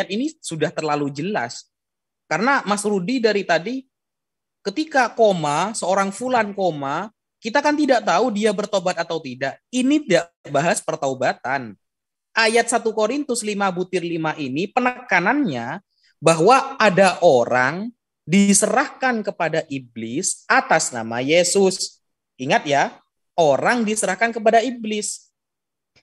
ini sudah terlalu jelas. Karena Mas Rudi dari tadi, ketika koma, seorang fulan koma, kita kan tidak tahu dia bertobat atau tidak. Ini tidak bahas pertaubatan. Ayat 1 Korintus 5:5 ini penekanannya bahwa ada orang diserahkan kepada iblis atas nama Yesus. Ingat ya, orang diserahkan kepada iblis.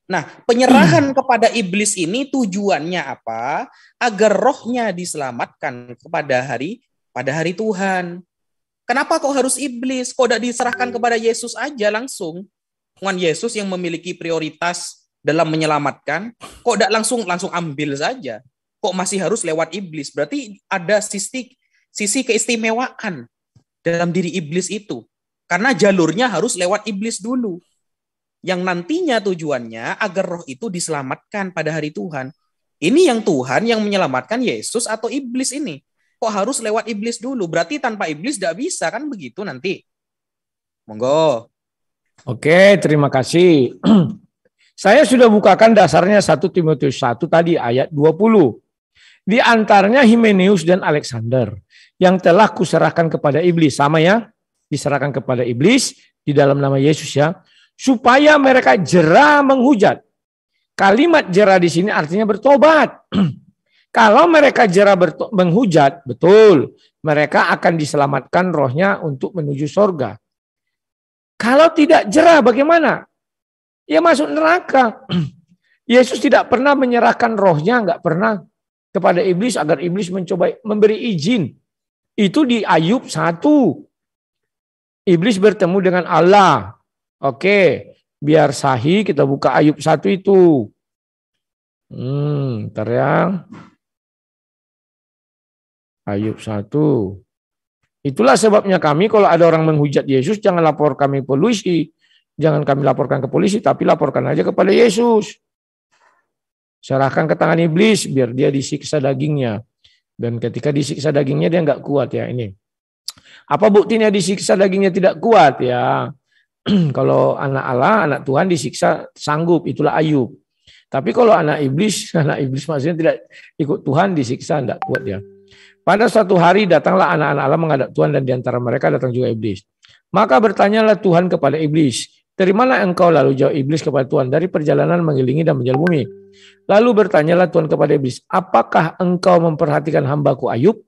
Nah, penyerahan kepada iblis ini tujuannya apa? Agar rohnya diselamatkan pada hari Tuhan. Kenapa kok harus iblis? Kok tidak diserahkan kepada Yesus aja langsung? Tuhan Yesus yang memiliki prioritas dalam menyelamatkan, kok tidak langsung ambil saja? Kok masih harus lewat iblis? Berarti ada sisi keistimewaan dalam diri iblis itu. Karena jalurnya harus lewat iblis dulu. Yang nantinya tujuannya agar roh itu diselamatkan pada hari Tuhan. Ini yang Tuhan yang menyelamatkan Yesus atau iblis ini? Kok harus lewat iblis dulu? Berarti tanpa iblis tidak bisa, kan begitu nanti. Monggo. Oke, terima kasih. Saya sudah bukakan dasarnya 1 Timotius 1 tadi ayat 20. Di antaranya Himeneus dan Alexander yang telah kuserahkan kepada iblis. Sama ya, diserahkan kepada iblis di dalam nama Yesus ya. Supaya mereka jera menghujat. Kalimat jera di sini artinya bertobat. Kalau mereka jera menghujat, betul, mereka akan diselamatkan rohnya untuk menuju sorga. Kalau tidak jera bagaimana? Ya masuk neraka. Yesus tidak pernah menyerahkan rohnya, enggak pernah kepada iblis agar iblis mencoba memberi izin. Itu di Ayub 1. Iblis bertemu dengan Allah. Oke, biar sahih kita buka Ayub 1 itu. Ntar ya. Ayub 1. Itulah sebabnya kami kalau ada orang menghujat Yesus, jangan lapor kami polisi. Jangan kami laporkan ke polisi, tapi laporkan aja kepada Yesus. Serahkan ke tangan iblis, biar dia disiksa dagingnya. Dan ketika disiksa dagingnya dia nggak kuat ya ini. Apa buktinya disiksa dagingnya tidak kuat ya? Kalau anak Allah, anak Tuhan disiksa sanggup, itulah Ayub. Tapi kalau anak iblis maksudnya tidak ikut Tuhan disiksa tidak kuat ya. Pada suatu hari datanglah anak-anak Allah menghadap Tuhan dan diantara mereka datang juga iblis. Maka bertanyalah Tuhan kepada iblis, dari mana engkau? Lalu jawab iblis kepada Tuhan, dari perjalanan mengelilingi dan menjala bumi. Lalu bertanyalah Tuhan kepada iblis, apakah engkau memperhatikan hambaku Ayub?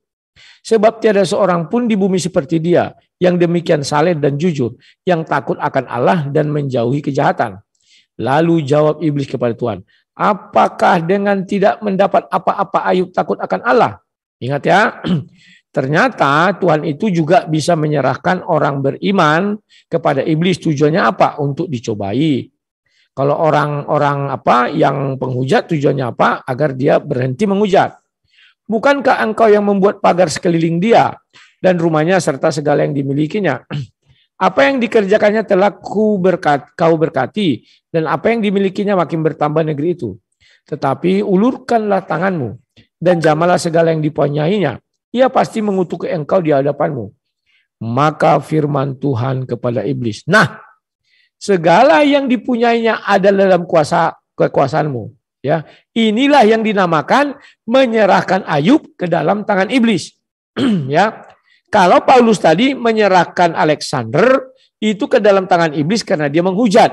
Sebab tiada seorang pun di bumi seperti dia, yang demikian saleh dan jujur, yang takut akan Allah dan menjauhi kejahatan. Lalu jawab iblis kepada Tuhan, apakah dengan tidak mendapat apa-apa Ayub takut akan Allah? Ingat ya, ternyata Tuhan itu juga bisa menyerahkan orang beriman kepada iblis. Tujuannya apa? Untuk dicobai. Kalau orang-orang yang penghujat tujuannya apa? Agar dia berhenti menghujat. Bukankah engkau yang membuat pagar sekeliling dia dan rumahnya serta segala yang dimilikinya? Apa yang dikerjakannya telah kau berkati, dan apa yang dimilikinya makin bertambah negeri itu. Tetapi ulurkanlah tanganmu dan jamalah segala yang dipunyainya. Ia pasti mengutuk engkau di hadapanmu. Maka firman Tuhan kepada iblis, nah, segala yang dipunyainya ada dalam kekuasaanmu. Ya, inilah yang dinamakan menyerahkan Ayub ke dalam tangan iblis. Ya, kalau Paulus tadi menyerahkan Alexander itu ke dalam tangan iblis karena dia menghujat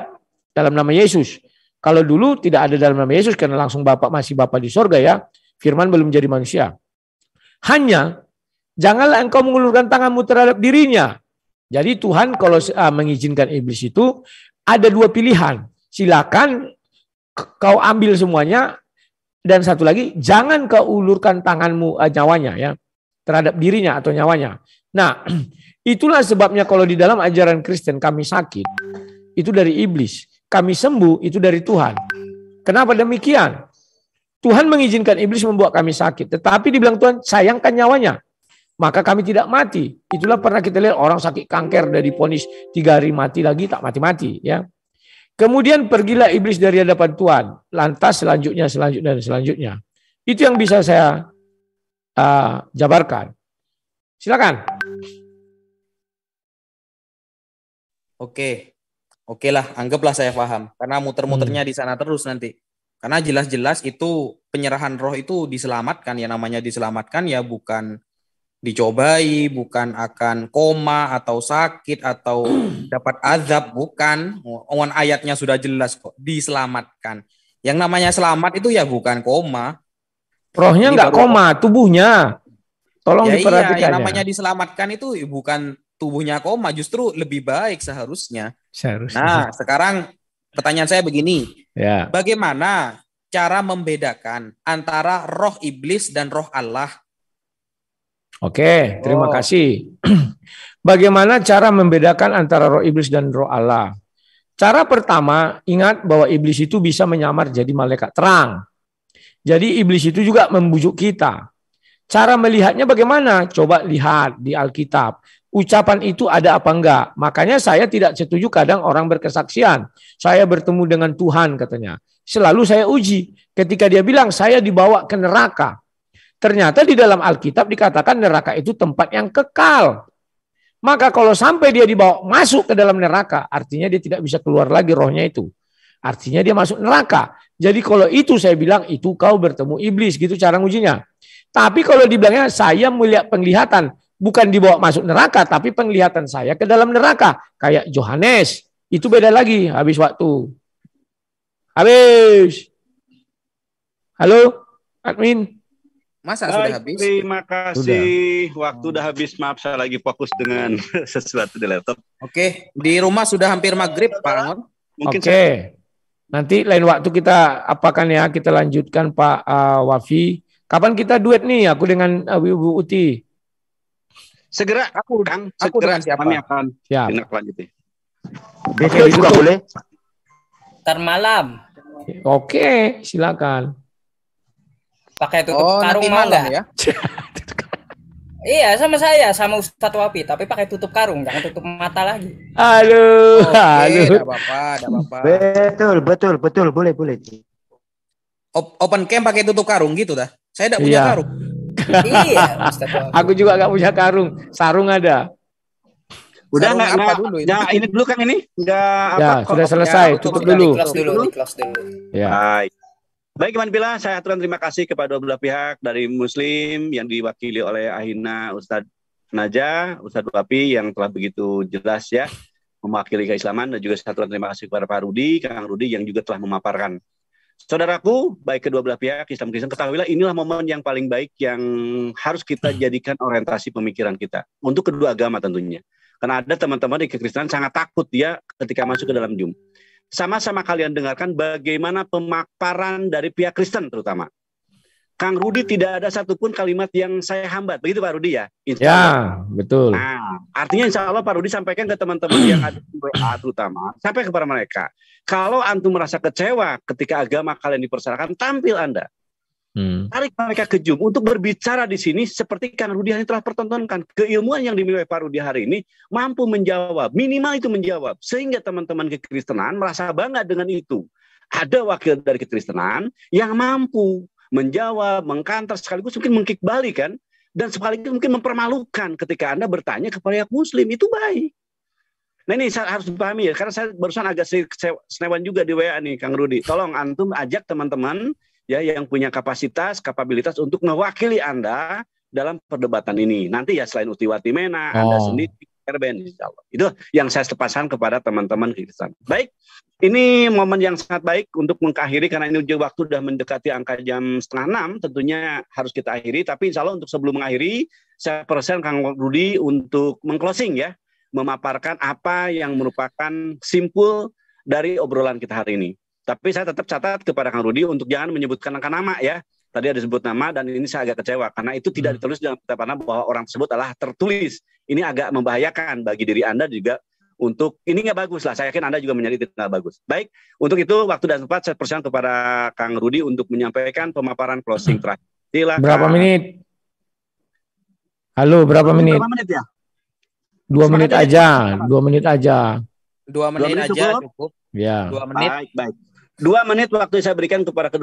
dalam nama Yesus. Kalau dulu tidak ada dalam nama Yesus karena langsung masih Bapa di sorga ya. Firman belum jadi manusia. Hanya janganlah engkau mengulurkan tanganmu terhadap dirinya. Jadi Tuhan kalau mengizinkan iblis itu ada dua pilihan. Silakan kau ambil semuanya, dan satu lagi jangan kau ulurkan tanganmu nyawanya ya terhadap dirinya atau nyawanya. Nah, itulah sebabnya kalau di dalam ajaran Kristen kami sakit itu dari iblis, kami sembuh itu dari Tuhan. Kenapa demikian? Tuhan mengizinkan iblis membuat kami sakit, tetapi dibilang Tuhan sayangkan nyawanya, maka kami tidak mati. Itulah pernah kita lihat orang sakit kanker dari vonis 3 hari mati lagi tak mati-mati ya. Kemudian pergilah iblis dari hadapan Tuhan. Lantas selanjutnya. Itu yang bisa saya jabarkan. Silakan. Oke lah, anggaplah saya paham. Karena muter-muternya di sana terus nanti. Karena jelas-jelas itu penyerahan roh itu diselamatkan. Ya namanya diselamatkan ya bukan dicobai, bukan akan koma atau sakit atau dapat azab, bukan. Ayatnya sudah jelas kok, diselamatkan. Yang namanya selamat itu ya bukan koma. Rohnya Ini nggak baru koma, tubuhnya. Tolong ya iya, yang diperhatikannya. namanya diselamatkan itu bukan tubuhnya koma, justru lebih baik seharusnya. Seharusnya. Nah, sekarang pertanyaan saya begini. Ya. Bagaimana cara membedakan antara roh iblis dan roh Allah? Oke, terima Oh, kasih. Bagaimana cara membedakan antara roh iblis dan roh Allah? Cara pertama, ingat bahwa iblis itu bisa menyamar jadi malaikat terang. Jadi iblis itu juga membujuk kita. Cara melihatnya bagaimana? Coba lihat di Alkitab. Ucapan itu ada apa enggak? Makanya saya tidak setuju kadang orang berkesaksian. Saya bertemu dengan Tuhan katanya. Selalu saya uji. Ketika dia bilang saya dibawa ke neraka. Ternyata di dalam Alkitab dikatakan neraka itu tempat yang kekal. Maka kalau sampai dia dibawa masuk ke dalam neraka, artinya dia tidak bisa keluar lagi rohnya itu. Artinya dia masuk neraka. Jadi kalau itu saya bilang itu kau bertemu iblis, gitu cara ngujinya. Tapi kalau dibilangnya saya melihat penglihatan, bukan dibawa masuk neraka, tapi penglihatan saya ke dalam neraka. Kayak Yohanes, itu beda lagi habis waktu. Habis. Halo, admin. masa sudah Baik, habis? terima Sudah. kasih. Waktu udah habis, maaf saya lagi fokus dengan sesuatu di laptop. Oke, di rumah sudah hampir maghrib, Pak Angon. Mungkin Oke. Nanti lain waktu kita apakan ya, kita lanjutkan Pak Wafi. Kapan kita duet nih, aku dengan Ibu Uti? segera, Aku Kang, aku segera dengan siapa? kami akan Siap. tindak lanjuti. Oke, juga ditutup. boleh. Ntar malam Oke, silakan. pakai tutup Oh, karung nanti mau malam nggak? ya. Iya, sama saya, sama Ustadz Wapi, tapi pakai tutup karung, jangan tutup mata lagi. Halo, Oke, halo. enggak apa-apa, enggak apa-apa. Betul, boleh. Open camp pakai tutup karung gitu dah. Saya enggak punya Iya. karung. Iya, Ustadz Wapi. Aku juga nggak punya karung. Sarung ada. Udah Sarung nggak apa dulu ini? ini dulu Kang ini nggak Ya, apa sudah kok. selesai. Ya, Tutup Sudah dulu. di close dulu. Ya. Baik. Baik, Iman Bila, saya aturkan terima kasih kepada dua belah pihak dari Muslim yang diwakili oleh Ahina Ustadz Naja, Ustadz Wapi yang telah begitu jelas ya mewakili keislaman, dan juga saya aturkan terima kasih kepada Pak Rudi, Kang Rudi yang juga telah memaparkan. Saudaraku, baik kedua belah pihak, Islam Kristen, ketahuilah inilah momen yang paling baik yang harus kita jadikan orientasi pemikiran kita untuk kedua agama tentunya. Karena ada teman-teman di kekristenan sangat takut dia ketika masuk ke dalam Zoom. Sama-sama kalian dengarkan bagaimana pemaparan dari pihak Kristen terutama. Kang Rudi tidak ada satupun kalimat yang saya hambat. Begitu Pak Rudi ya? Insya Allah. Ya, betul. Nah, artinya insya Allah Pak Rudi sampaikan ke teman-teman yang ada di WA terutama. Sampai kepada mereka. Kalau antum merasa kecewa ketika agama kalian dipersalahkan, tampil Anda. Tarik mereka ke Zoom untuk berbicara di sini seperti Kang Rudi hari telah pertontonkan. Keilmuan yang dimiliki Pak Rudi hari ini mampu menjawab, minimal itu menjawab. Sehingga teman-teman kekristenan merasa bangga dengan itu. Ada wakil dari kekristenan yang mampu menjawab, mengkantar, sekaligus mungkin mengkikbali kan. Dan sekaligus mungkin mempermalukan ketika Anda bertanya kepada yang Muslim. Itu baik. Nah ini harus dipahami ya. Karena saya barusan agak senewan juga di WA nih Kang Rudi. Tolong antum ajak teman-teman ya yang punya kapabilitas untuk mewakili Anda dalam perdebatan ini. Nanti ya selain Utiwati Mena, Anda sendiri, Erben, insya Allah. Itu yang saya lepaskan kepada teman-teman Kristen. Baik, ini momen yang sangat baik untuk mengakhiri karena ini juga waktu sudah mendekati angka jam 5:30, tentunya harus kita akhiri. Tapi insya Allah untuk sebelum mengakhiri, saya persen Kang Rudi untuk mengclosing ya, memaparkan apa yang merupakan simpul dari obrolan kita hari ini. Tapi saya tetap catat kepada Kang Rudi untuk jangan menyebutkan angka nama ya. Tadi ada disebut nama dan ini saya agak kecewa karena itu tidak ditulis dalam kitab Anda bahwa orang tersebut adalah tertulis. Ini agak membahayakan bagi diri Anda juga untuk ini nggak bagus lah. Saya yakin Anda juga menjadi tidak bagus. Baik, untuk itu waktu dan tempat saya persilakan kepada Kang Rudi untuk menyampaikan pemaparan closing terakhir. Silakan. Berapa menit? Halo, berapa menit? Berapa menit ya? 2 menit aja. 2 menit aja. 2 menit aja cukup. Ya. 2 menit. Baik. 2 menit waktu saya berikan kepada ke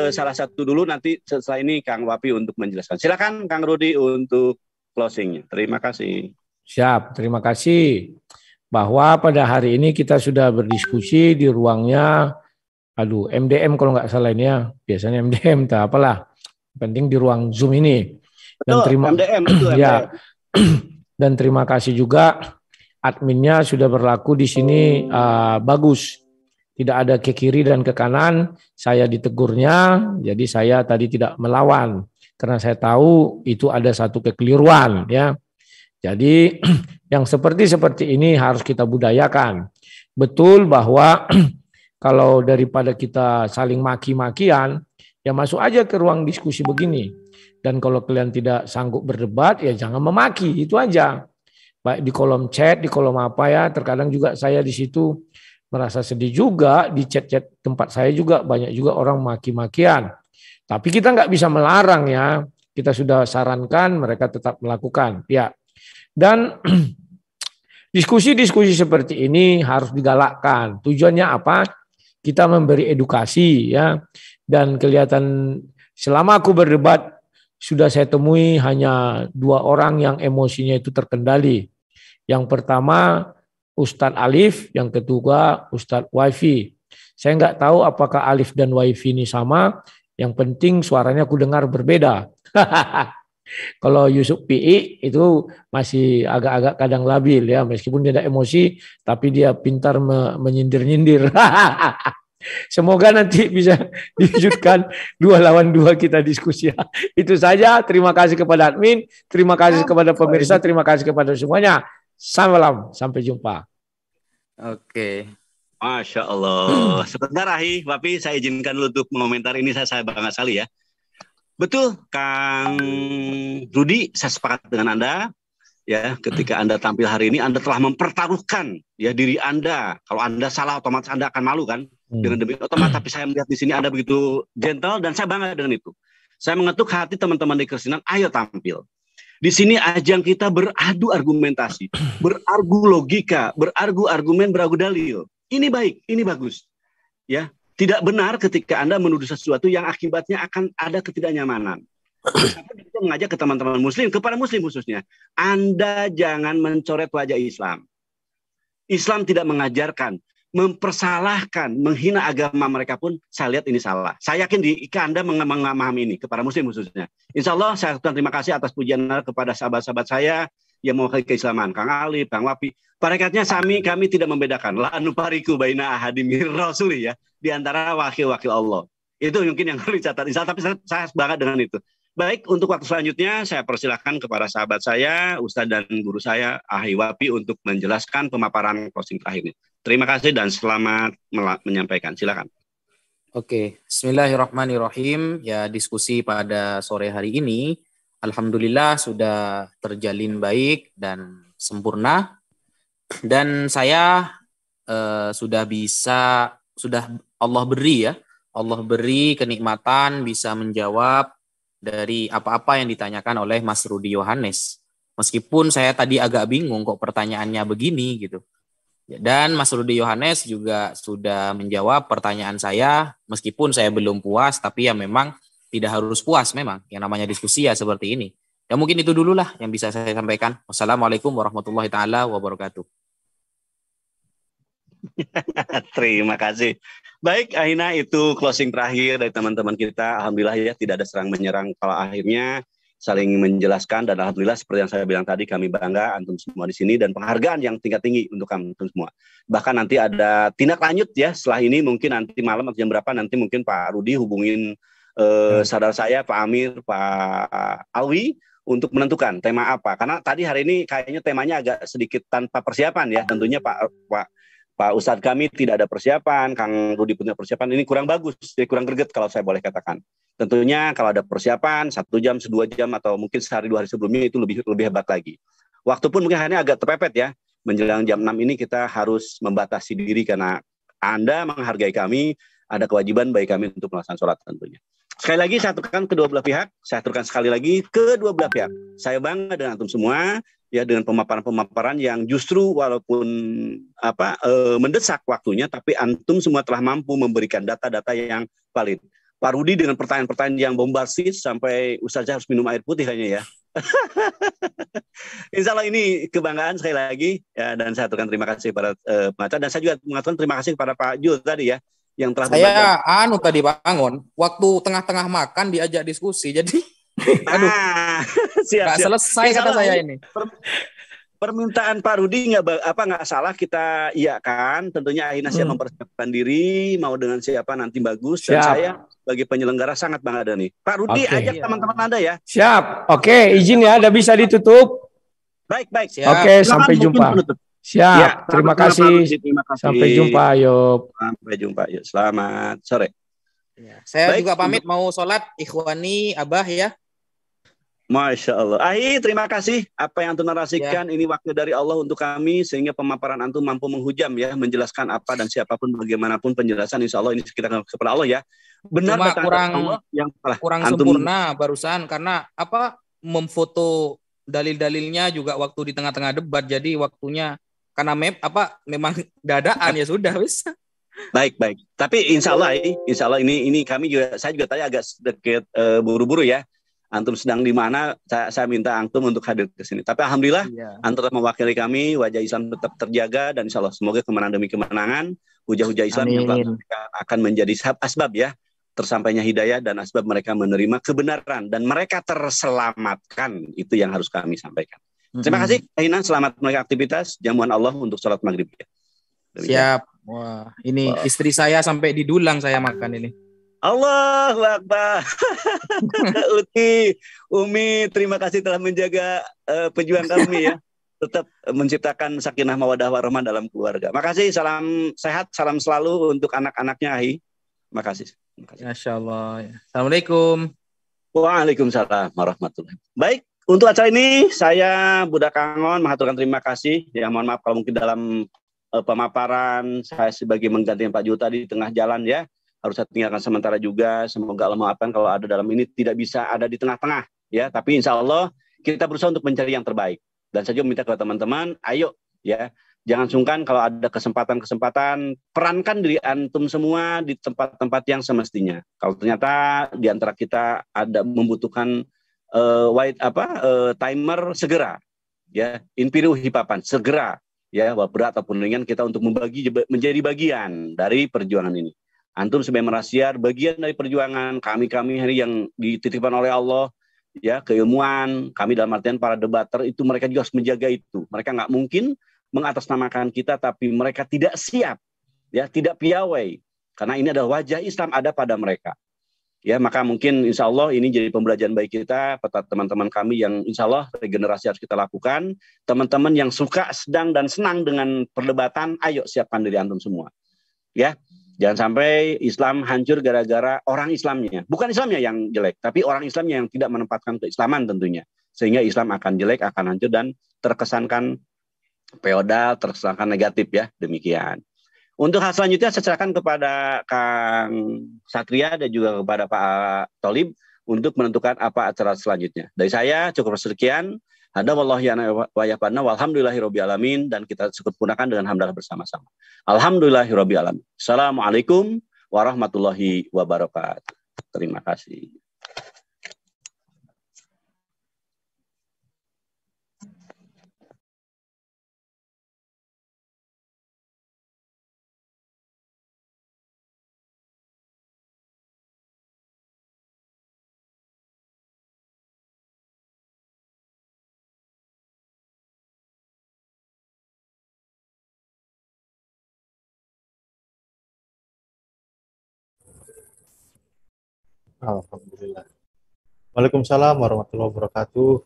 salah satu dulu, nanti setelah ini Kang Wapi untuk menjelaskan. Silakan Kang Rudi untuk closingnya. Terima kasih. Siap, terima kasih. Bahwa pada hari ini kita sudah berdiskusi di ruangnya MDM kalau nggak salah ini ya, biasanya MDM tak apalah, penting di ruang Zoom ini. Dan terima MDM betul ya. MDM. Dan terima kasih juga adminnya sudah berlaku di sini bagus. Tidak ada ke kiri dan ke kanan, saya ditegurnya, jadi saya tadi tidak melawan karena saya tahu itu ada satu kekeliruan ya. Jadi yang seperti ini harus kita budayakan. Betul bahwa kalau daripada kita saling maki-makian, ya masuk aja ke ruang diskusi begini. Dan kalau kalian tidak sanggup berdebat, ya jangan memaki, itu aja. Baik di kolom chat, di kolom apa ya, terkadang juga saya di situ merasa sedih juga, di chat-chat tempat saya juga banyak juga orang maki-makian. Tapi kita nggak bisa melarang ya, kita sudah sarankan mereka tetap melakukan. Ya. Dan diskusi-diskusi seperti ini harus digalakkan. Tujuannya apa? Kita memberi edukasi ya. Dan kelihatan selama aku berdebat sudah saya temui hanya 2 orang yang emosinya itu terkendali. Yang pertama Ustadz Alif, yang kedua Ustadz Wifi. Saya nggak tahu apakah Alif dan Wifi ini sama. Yang penting suaranya aku dengar berbeda. Kalau Yusuf PI itu masih agak-agak kadang labil ya, meskipun dia ada emosi, tapi dia pintar menyindir-nyindir. Semoga nanti bisa diwujudkan 2 lawan 2 kita diskusi. Itu saja. Terima kasih kepada admin, terima kasih kepada pemirsa, terima kasih kepada semuanya. Salam, sampai jumpa. Oke. Masya Allah. Sebentar Ahi, Papi, saya izinkan dulu untuk mengomentar ini, saya bangga sekali ya. Betul, Kang Rudi, saya sepakat dengan Anda. Ya, ketika Anda tampil hari ini, Anda telah mempertaruhkan ya diri Anda. Kalau Anda salah, otomatis Anda akan malu kan? Dengan demi otomatis. Tapi saya melihat di sini Anda begitu gentle dan saya bangga dengan itu. Saya mengetuk hati teman-teman di Kristen, ayo tampil. Di sini ajang kita beradu argumentasi, berargu logika, berargu argumen, berargu dalil. Ini baik, ini bagus. Ya. Tidak benar ketika Anda menuduh sesuatu yang akibatnya akan ada ketidaknyamanan. Kita mengajak ke teman-teman muslim, kepada muslim khususnya, Anda jangan mencoret wajah Islam. Islam tidak mengajarkan, mempersalahkan, menghina agama mereka pun, saya lihat ini salah. Saya yakin Anda memahami ini, kepada muslim khususnya. Insya Allah saya terima kasih atas pujian kepada sahabat-sahabat saya yang mewakili keislaman, Kang Ali, Kang Wapi. Parekatnya kami tidak membedakan. La nufariqu baina ahadin minir rasuli ya. Di antara wakil-wakil Allah. Itu mungkin yang harus dicatat. Tapi saya banget dengan itu. Baik, untuk waktu selanjutnya saya persilahkan kepada sahabat saya, Ustadz dan guru saya, Ahi Wapi, untuk menjelaskan pemaparan closing terakhir ini. Terima kasih dan selamat menyampaikan. Silakan. Oke, Bismillahirrahmanirrahim. Ya, diskusi pada sore hari ini, alhamdulillah sudah terjalin baik dan sempurna. Dan saya sudah Allah beri kenikmatan bisa menjawab dari apa-apa yang ditanyakan oleh Mas Rudi Yohanes. Meskipun saya tadi agak bingung kok pertanyaannya begini gitu. Dan Mas Rudi Yohanes juga sudah menjawab pertanyaan saya, meskipun saya belum puas, tapi ya memang tidak harus puas memang. Yang namanya diskusi ya seperti ini. Ya mungkin itu dululah yang bisa saya sampaikan. Wassalamualaikum warahmatullahi taala wabarakatuh. Terima kasih. Baik, Ahina, itu closing terakhir dari teman-teman kita. Alhamdulillah ya, tidak ada serang menyerang. Kalau akhirnya saling menjelaskan, dan alhamdulillah seperti yang saya bilang tadi, kami bangga antum semua di sini dan penghargaan yang tingkat tinggi untuk antum semua. Bahkan nanti ada tindak lanjut ya, setelah ini mungkin nanti malam atau jam berapa nanti mungkin Pak Rudi hubungin saudara saya Pak Amir, Pak Alwi untuk menentukan tema apa. Karena tadi hari ini kayaknya temanya agak sedikit tanpa persiapan ya. Tentunya Pak Ustadz kami tidak ada persiapan, Kang Rudi punya persiapan, ini kurang bagus, jadi kurang greget kalau saya boleh katakan. Tentunya kalau ada persiapan 1 jam, 2 jam, atau mungkin sehari 2 hari sebelumnya itu lebih hebat lagi. Waktu pun mungkin hanya agak terpepet ya, menjelang jam 6 ini kita harus membatasi diri karena Anda menghargai kami, ada kewajiban bagi kami untuk melaksanakan sholat tentunya. Sekali lagi saya aturkan kedua belah pihak, saya aturkan sekali lagi kedua belah pihak. Saya bangga dengan antum semua, ya dengan pemaparan-pemaparan yang justru walaupun mendesak waktunya, tapi antum semua telah mampu memberikan data-data yang valid. Pak Rudi dengan pertanyaan-pertanyaan yang bombastis sampai Ustazah harus minum air putih kayaknya ya. Insya Allah ini kebanggaan sekali lagi ya, dan saya aturkan terima kasih kepada pengacara, dan saya juga mengatakan terima kasih kepada Pak Jul tadi ya, yang telah saya tadi bangun waktu tengah-tengah makan diajak diskusi, jadi siap. Selesai kata saya ini. Permintaan Pak Rudi nggak salah, kita iyakan. Tentunya Ahina siap mempersiapkan diri, mau dengan siapa nanti bagus. Dan saya sebagai penyelenggara sangat bangga nih. Pak Rudi ajak teman-teman Anda ya. Siap. Oke, izin ya, udah bisa ditutup. Baik. Siap. Oke, sampai jumpa. Siap. Ya, terima kasih. Sampai jumpa, Ayub. Sampai jumpa, yuk. Selamat sore. Ya, saya juga pamit mau sholat, ikhwani, Abah ya. Masya Allah. Terima kasih. Apa yang Antum narasikan ini waktu dari Allah untuk kami, sehingga pemaparan Antum mampu menghujam ya, menjelaskan apa dan siapapun bagaimanapun penjelasan, insya Allah ini kita kepada Allah ya. Benar, cuma kurang Antum sempurna barusan karena memfoto dalil-dalilnya juga waktu di tengah-tengah debat, jadi waktunya karena memang dadaan ya sudah wis. Baik. Tapi insya Allah ini saya juga tadi agak sedikit buru-buru ya. Antum sedang di mana, saya minta Antum untuk hadir ke sini. Tapi alhamdulillah Antum mewakili kami, wajah Islam tetap terjaga, dan insya Allah semoga kemenangan demi kemenangan, hujah-hujah Islam yang akan menjadi asbab ya tersampainya hidayah dan asbab mereka menerima kebenaran dan mereka terselamatkan. Itu yang harus kami sampaikan. Terima kasih Ahina, selamat melanjutkan aktivitas, jamuan Allah untuk sholat maghrib ya. Siap. Wah, ini istri saya sampai didulang saya makan ini. Allahu Akbar. Uti, Umi, terima kasih telah menjaga pejuang kami ya. Tetap menciptakan sakinah mawaddah warahmah dalam keluarga. Makasih, salam sehat, salam selalu untuk anak-anaknya Ahi. Makasih. Masya Allah. Assalamualaikum. Waalaikumsalam warahmatullahi. Baik, untuk acara ini saya Budak Kangon mengaturkan terima kasih. Ya mohon maaf kalau mungkin dalam pemaparan saya sebagai menggantikan Pak Ju tadi di tengah jalan ya. Harus saya tinggalkan sementara juga. Semoga Allah maafkan kalau ada dalam ini tidak bisa ada di tengah-tengah ya. Tapi insya Allah kita berusaha untuk mencari yang terbaik. Dan saya juga minta kepada teman-teman, ayo ya, jangan sungkan kalau ada kesempatan-kesempatan, perankan diri Antum semua di tempat-tempat yang semestinya. Kalau ternyata di antara kita ada membutuhkan timer, segera ya, inpiru hipapan, segera ya, berat ataupun ringan kita untuk menjadi bagian dari perjuangan ini. Antum sebagai merasiar bagian dari perjuangan kami hari yang dititipkan oleh Allah ya, keilmuan kami dalam artian para debater itu mereka juga harus menjaga itu. Mereka nggak mungkin mengatasnamakan kita tapi mereka tidak siap ya, tidak piawai karena ini adalah wajah Islam ada pada mereka ya. Maka mungkin insya Allah ini jadi pembelajaran baik kita pada teman-teman kami yang insya Allah regenerasi harus kita lakukan. Teman-teman yang suka, sedang dan senang dengan perdebatan, ayo siapkan diri Antum semua ya. Jangan sampai Islam hancur gara-gara orang Islamnya. Bukan Islamnya yang jelek, tapi orang Islamnya yang tidak menempatkan keislaman tentunya. Sehingga Islam akan jelek, akan hancur, dan terkesankan feodal, terkesankan negatif ya. Demikian. Untuk hal selanjutnya saya serahkan kepada Kang Satria dan juga kepada Pak Tolib untuk menentukan apa acara selanjutnya. Dari saya cukup sekian. Hada wallahi wa yaqana walhamdulillahirabbil alamin, dan kita sempurnakan dengan hamdalah bersama-sama. Alhamdulillahirabbil alamin. Assalamualaikum warahmatullahi wabarakatuh. Terima kasih. Alhamdulillah. Waalaikumsalam warahmatullahi wabarakatuh.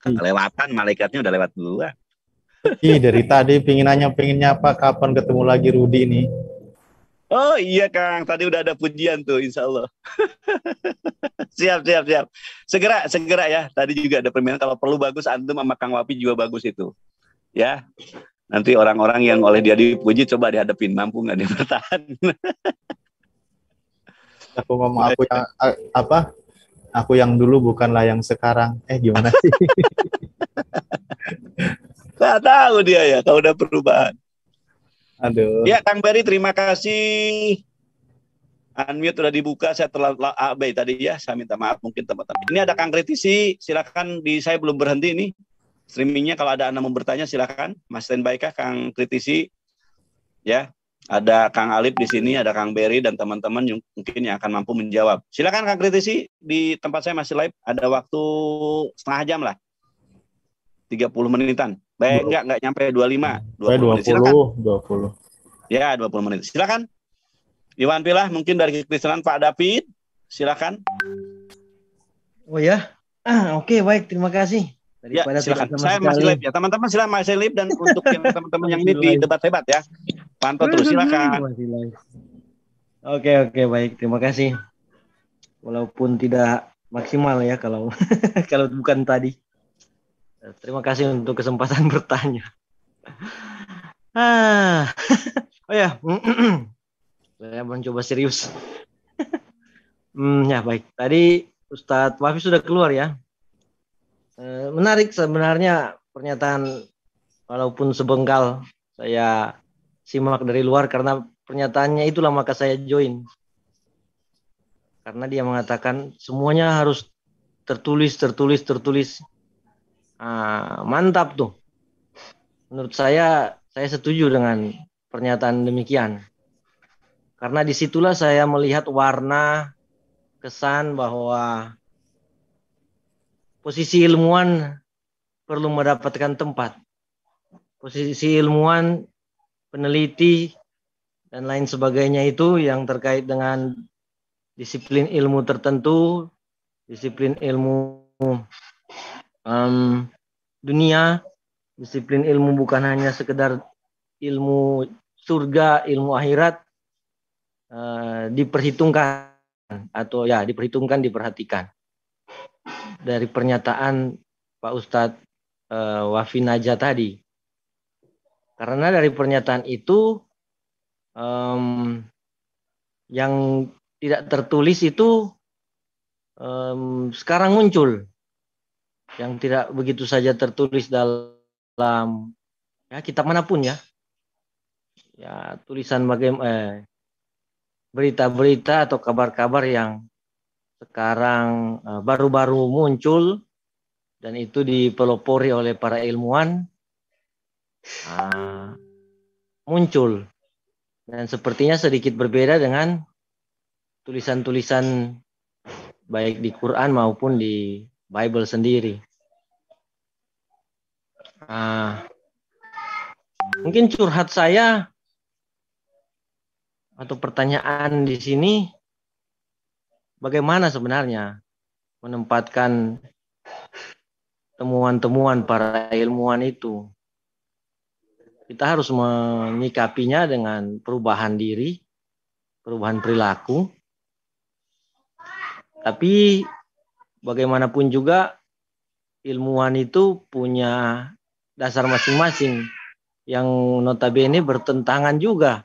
Kelewatan, malaikatnya udah lewat duluan. Dari tadi pengen nyapa kapan ketemu lagi Rudi ini. Oh iya Kang, tadi udah ada pujian tuh, insya Allah. Siap. Segera ya. Tadi juga ada permintaan kalau perlu bagus Antum sama Kang Wapi juga bagus itu. Ya. Nanti orang-orang yang oleh dia dipuji coba dihadapin, mampu nggak dia bertahan? Aku ngomong aku yang dulu bukanlah yang sekarang. Gimana sih? Nggak tahu dia ya, kalau udah perubahan. Aduh. Ya Kang Beri, terima kasih. Unmute sudah dibuka, saya telah tadi ya, saya minta maaf mungkin teman-teman. Ini ada Kang Kritisi, silakan saya belum berhenti nih. streamingnya. Kalau ada Anda mau bertanya silakan. Mas standby kah Kang Kritisi? Ya, ada Kang Alip di sini, ada Kang Berry dan teman-teman yang mungkin yang akan mampu menjawab. Silakan Kang Kritisi, di tempat saya masih live, ada waktu setengah jam lah. 30 menitan. Baik, enggak nyampe 25, 20 menit. Silakan. 20. Ya, 20 menit. Silakan. Iwan Pilah mungkin dari Kekristenan, Pak David. Silakan. Oh ya. Oke, baik, terima kasih. Daripada ya, silakan. Saya masih live ya. Teman-teman silakan masih live, dan untuk yang teman-teman yang ini di debat hebat ya. Pantau terus, silakan. Oke, baik. Terima kasih. Walaupun tidak maksimal ya kalau kalau bukan tadi. Terima kasih untuk kesempatan bertanya. Oh ya. Saya mencoba serius. Ya baik. Tadi Ustadz Wafi sudah keluar ya. Menarik sebenarnya pernyataan, walaupun sebengkal saya simak dari luar, karena pernyataannya itulah maka saya join. Karena dia mengatakan semuanya harus tertulis. Mantap tuh. Menurut saya setuju dengan pernyataan demikian. Karena disitulah saya melihat warna, kesan bahwa posisi ilmuwan perlu mendapatkan tempat. Posisi ilmuwan, peneliti, dan lain sebagainya itu yang terkait dengan disiplin ilmu tertentu, disiplin ilmu dunia, disiplin ilmu bukan hanya sekedar ilmu surga, ilmu akhirat, diperhitungkan atau ya diperhatikan. Dari pernyataan Pak Ustadz Wafi Naja tadi. Karena dari pernyataan itu yang tidak tertulis itu sekarang muncul. Yang tidak begitu saja tertulis dalam ya kitab manapun ya. Ya tulisan bagaimana berita-berita atau kabar-kabar yang sekarang baru-baru muncul dan itu dipelopori oleh para ilmuwan, muncul, dan sepertinya sedikit berbeda dengan tulisan-tulisan baik di Quran maupun di Bible sendiri. Mungkin curhat saya atau pertanyaan di sini, bagaimana sebenarnya menempatkan temuan-temuan para ilmuwan itu. Kita harus menyikapinya dengan perubahan diri, perubahan perilaku. Tapi bagaimanapun juga ilmuwan itu punya dasar masing-masing yang notabene bertentangan juga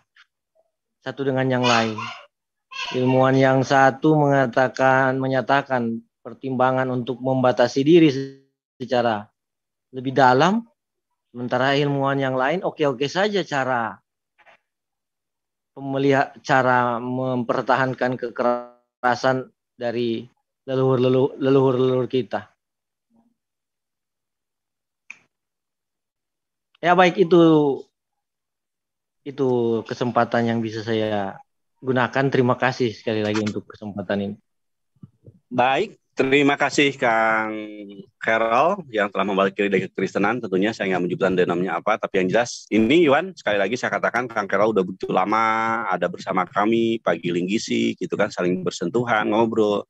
satu dengan yang lain. Ilmuwan yang satu menyatakan pertimbangan untuk membatasi diri secara lebih dalam, sementara ilmuwan yang lain oke-oke saja cara mempertahankan kekerasan dari leluhur kita. Ya baik, itu kesempatan yang bisa saya gunakan. Terima kasih sekali lagi untuk kesempatan ini. Baik, terima kasih Kang Carol yang telah mewakili dari Kekristenan. Tentunya saya nggak menyebutkan namanya apa, tapi yang jelas ini Iwan, sekali lagi saya katakan Kang Carol udah begitu lama ada bersama kami, pagi linggisi gitu kan, saling bersentuhan, ngobrol.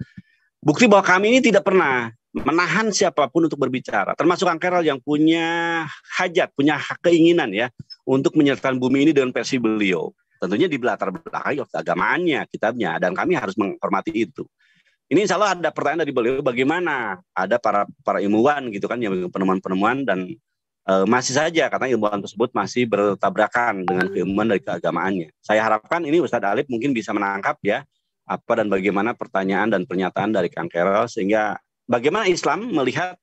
Bukti bahwa kami ini tidak pernah menahan siapapun untuk berbicara, termasuk Kang Carol yang punya hajat, punya keinginan ya untuk menyertakan bumi ini dengan versi beliau. Tentunya di latar belakang agamaannya, kitabnya, dan kami harus menghormati itu. Ini insya Allah ada pertanyaan dari beliau, bagaimana ada para ilmuwan gitu kan yang penemuan-penemuan, dan masih saja karena ilmuwan tersebut masih bertabrakan dengan keilmuan dari keagamaannya. Saya harapkan ini Ustadz Alip mungkin bisa menangkap ya apa dan bagaimana pertanyaan dan pernyataan dari Kang Carol, sehingga bagaimana Islam melihat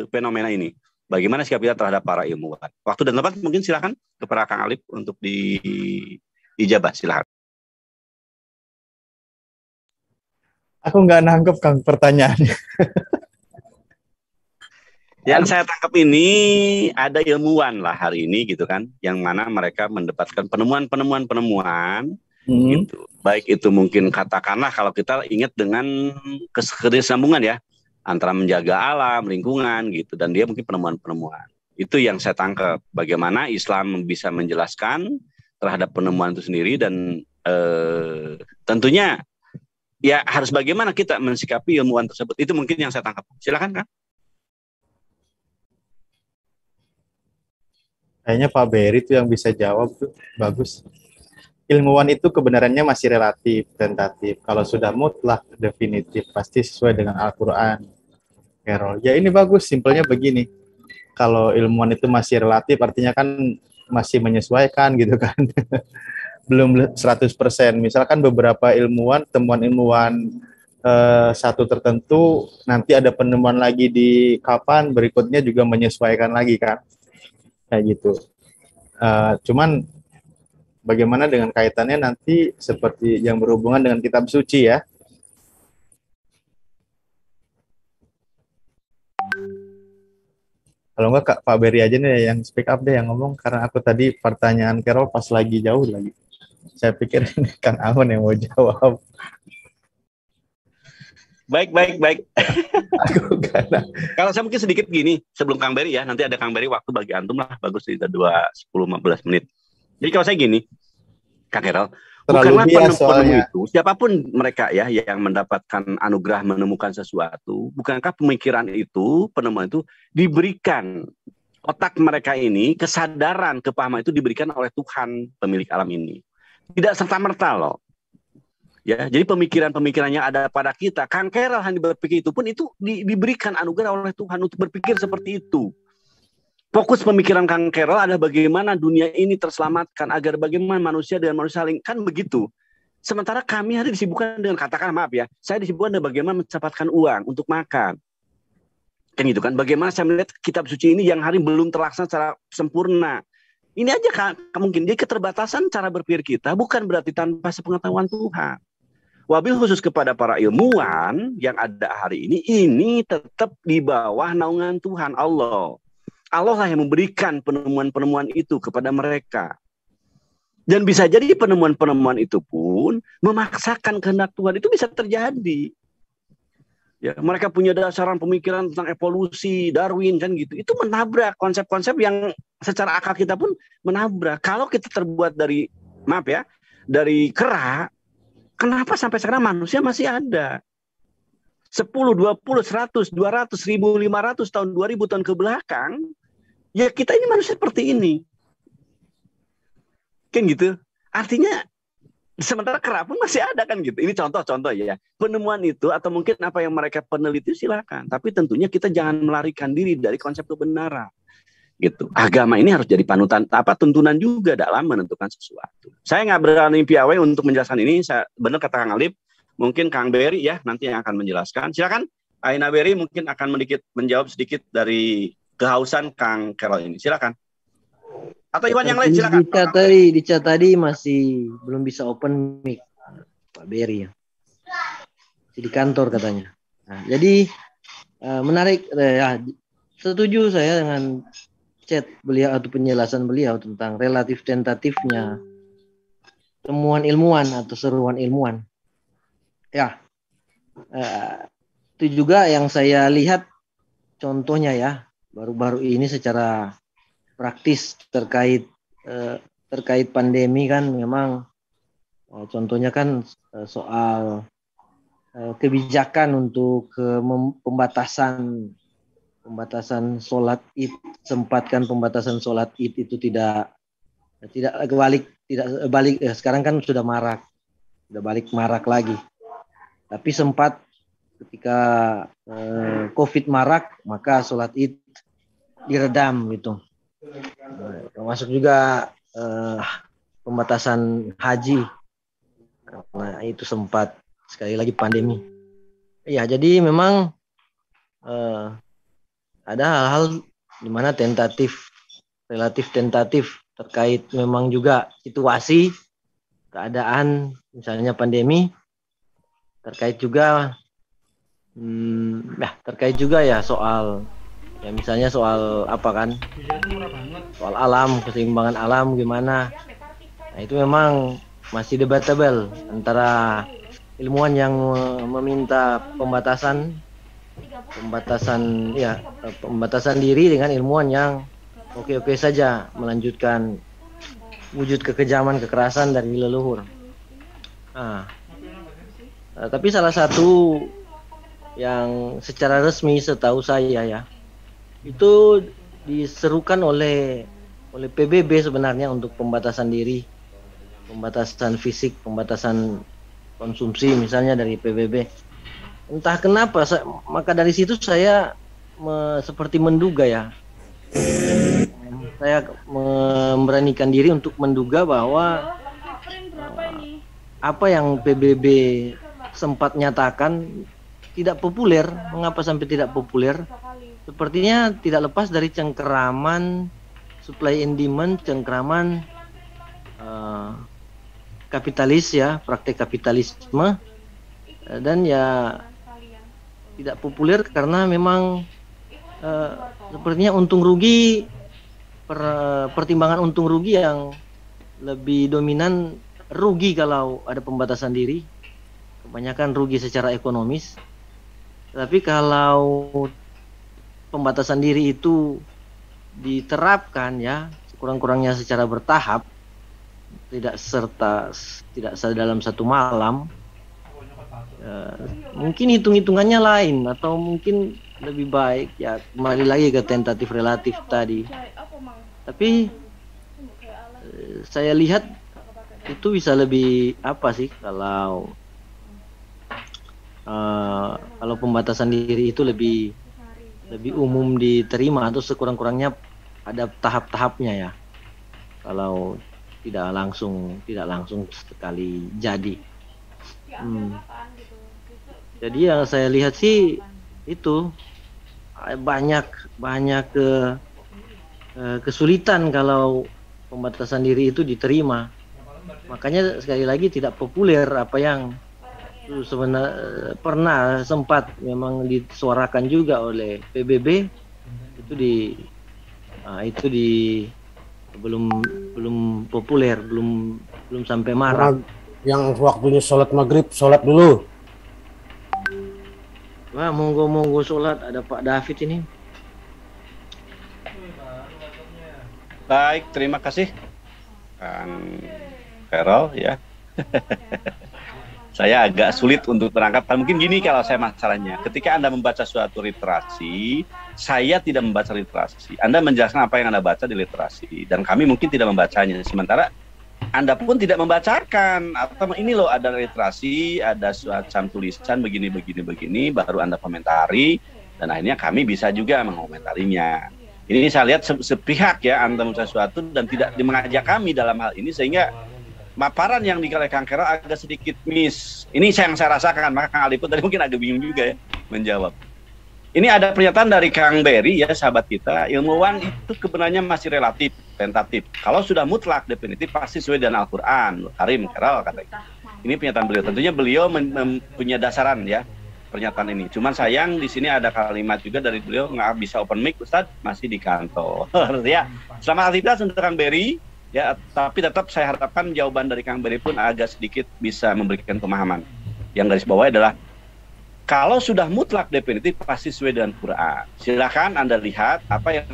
fenomena ini, bagaimana sikap kita terhadap para ilmuwan. Waktu dan tempat mungkin silakan kepada Kang Alip untuk diijabah, silakan. Aku nggak nangkep Kang pertanyaannya. Yang saya tangkap ini ada ilmuwan lah hari ini gitu kan, yang mana mereka mendapatkan penemuan gitu. Baik itu mungkin katakanlah kalau kita ingat dengan kesinambungan ya antara menjaga alam, lingkungan gitu, dan dia mungkin penemuan-penemuan. Itu yang saya tangkap. Bagaimana Islam bisa menjelaskan terhadap penemuan itu sendiri dan tentunya ya harus bagaimana kita mensikapi ilmuwan tersebut. Itu mungkin yang saya tangkap. Silakan Kak. Kayaknya Pak Beri itu yang bisa jawab tuh, bagus. Ilmuwan itu kebenarannya masih relatif, tentatif. Kalau sudah mutlak, definitif, pasti sesuai dengan Al-Quran. Carol, ya ini bagus, simpelnya begini. Kalau ilmuwan itu masih relatif, artinya kan masih menyesuaikan gitu kan. Belum 100%. Misalkan beberapa ilmuwan, temuan ilmuwan satu tertentu, nanti ada penemuan lagi di kapan, berikutnya juga menyesuaikan lagi kan. Kayak gitu. Cuman bagaimana dengan kaitannya nanti seperti yang berhubungan dengan kitab suci ya. Kalau enggak Pak Beri aja nih yang speak up deh yang ngomong, karena aku tadi pertanyaan Carol pas lagi jauh lagi. Saya pikir ini Kang Angon yang mau jawab. Baik. Aku karena Kalau saya mungkin sedikit gini, sebelum Kang Beri ya, nanti ada Kang Beri, waktu bagi antum lah, bagus kita 10-15 menit. Jadi kalau saya gini, Kang Herald, bukanlah penemu itu, siapapun mereka ya yang mendapatkan anugerah menemukan sesuatu, bukankah pemikiran itu, penemuan itu diberikan, otak mereka ini, kesadaran, kepahaman itu diberikan oleh Tuhan pemilik alam ini. Tidak serta-merta loh. Ya, jadi pemikiran-pemikirannya ada pada kita. Kang Carol hanya berpikir itu pun itu diberikan anugerah oleh Tuhan untuk berpikir seperti itu. Fokus pemikiran Kang Carol adalah bagaimana dunia ini terselamatkan agar bagaimana manusia dengan manusia saling kan begitu. Sementara kami hari disibukkan dengan katakan maaf ya, saya disibukkan dengan bagaimana mendapatkan uang untuk makan. Kan gitu kan. Bagaimana saya melihat kitab suci ini yang hari belum terlaksana secara sempurna. Ini aja mungkin jadi keterbatasan cara berpikir kita bukan berarti tanpa sepengetahuan Tuhan. Wabil khusus kepada para ilmuwan yang ada hari ini tetap di bawah naungan Tuhan Allah. Allah lah yang memberikan penemuan-penemuan itu kepada mereka. Dan bisa jadi penemuan-penemuan itu pun memaksakan kehendak Tuhan. Itu bisa terjadi. Ya, mereka punya dasaran pemikiran tentang evolusi, Darwin kan gitu. Itu menabrak konsep-konsep yang secara akal kita pun menabrak. Kalau kita terbuat dari, maaf ya, dari kera, kenapa sampai sekarang manusia masih ada? 10, 20, 100, 200, 1.500 tahun, 2.000 tahun ke belakang, ya kita ini manusia seperti ini. Kan gitu. Artinya, sementara kera pun masih ada kan gitu. Ini contoh-contoh ya. Penemuan itu atau mungkin apa yang mereka peneliti silakan. Tapi tentunya kita jangan melarikan diri dari konsep kebenaran. Gitu. Agama ini harus jadi panutan, tuntunan juga dalam menentukan sesuatu. Saya nggak berani piawai untuk menjelaskan ini. Saya benar kata Kang Alip, mungkin Kang Beri ya nanti yang akan menjelaskan. Silakan Aina Beri mungkin akan menjawab sedikit dari kehausan Kang Carol ini. Silakan. Atau Iwan yang lain silakan. Di chat tadi masih belum bisa open mic Pak Beri ya. Di kantor katanya. Nah, jadi menarik ya. Setuju saya dengan chat beliau atau penjelasan beliau tentang relatif tentatifnya temuan ilmuwan atau seruan ilmuwan. Ya, itu juga yang saya lihat contohnya ya baru-baru ini secara praktis terkait pandemi kan memang contohnya kan soal kebijakan untuk pembatasan sholat Id, sempatkan pembatasan sholat Id itu tidak balik sekarang kan sudah balik marak lagi. Tapi sempat ketika COVID marak maka sholat Id diredam gitu. Termasuk juga pembatasan haji karena itu sempat sekali lagi pandemi. Ya jadi memang ada hal-hal di mana relatif tentatif terkait memang juga situasi keadaan misalnya pandemi terkait juga ya soal Ya misalnya soal apa kan? Soal alam, keseimbangan alam gimana? Nah, itu memang masih debatable antara ilmuwan yang meminta pembatasan diri dengan ilmuwan yang oke-oke saja melanjutkan wujud kekejaman kekerasan dari leluhur. Tapi salah satu yang secara resmi setahu saya ya, itu diserukan oleh PBB sebenarnya untuk pembatasan diri, pembatasan fisik, pembatasan konsumsi misalnya dari PBB. Entah kenapa, maka dari situ saya seperti menduga ya. Saya memberanikan diri untuk menduga bahwa apa yang PBB sempat nyatakan tidak populer. Mengapa sampai tidak populer? Sepertinya tidak lepas dari cengkeraman supply and demand, cengkeraman kapitalis ya, praktek kapitalisme, dan ya tidak populer karena memang sepertinya untung rugi, pertimbangan untung rugi yang lebih dominan, rugi kalau ada pembatasan diri, kebanyakan rugi secara ekonomis. Tapi kalau pembatasan diri itu diterapkan ya kurang-kurangnya secara bertahap, tidak dalam satu malam, mungkin hitung-hitungannya lain, atau mungkin lebih baik ya kembali lagi ke tentatif relatif tadi. Tapi saya lihat itu bisa lebih apa sih kalau pembatasan diri itu lebih umum diterima, atau sekurang-kurangnya ada tahap-tahapnya ya. Kalau tidak langsung sekali jadi. Jadi yang saya lihat sih itu banyak kesulitan kalau pembatasan diri itu diterima. Makanya sekali lagi tidak populer apa yang sebenarnya pernah sempat memang disuarakan juga oleh PBB itu belum populer, belum sampai marah. Yang waktunya sholat maghrib, sholat dulu. Wah, monggo sholat, ada Pak David ini. Baik, terima kasih Kang Carol ya. Saya agak sulit untuk menangkap. Mungkin gini kalau saya masalahnya, ketika Anda membaca suatu literasi, saya tidak membaca literasi. Anda menjelaskan apa yang Anda baca di literasi, dan kami mungkin tidak membacanya. Sementara Anda pun tidak membacakan, atau ini loh ada literasi, ada semacam tulisan begini, baru Anda komentari, dan akhirnya kami bisa juga mengomentarinya. Ini saya lihat sepihak ya, Anda membaca sesuatu dan tidak mengajak kami dalam hal ini, sehingga maparan yang dikali Kang Carol agak sedikit miss. Ini yang saya rasakan, maka Kang Ali pun tadi mungkin agak bingung juga ya menjawab. Ini ada pernyataan dari Kang Berry ya, sahabat kita, ilmuwan itu kebenarnya masih relatif, tentatif. Kalau sudah mutlak definitif pasti sesuai dengan Al-Quran. Karim Carol katanya. Ini pernyataan beliau. Tentunya beliau punya dasaran ya pernyataan ini. Cuman sayang di sini ada kalimat juga dari beliau, nggak bisa open mic, Ustadz, masih di kantor. Ya, selamat aktivitas untuk Kang Berry. Ya, tapi tetap saya harapkan jawaban dari Kang Berry pun agak sedikit bisa memberikan pemahaman. Yang garis bawah adalah kalau sudah mutlak definitif pasti sesuai dengan Quran. Silakan Anda lihat apa yang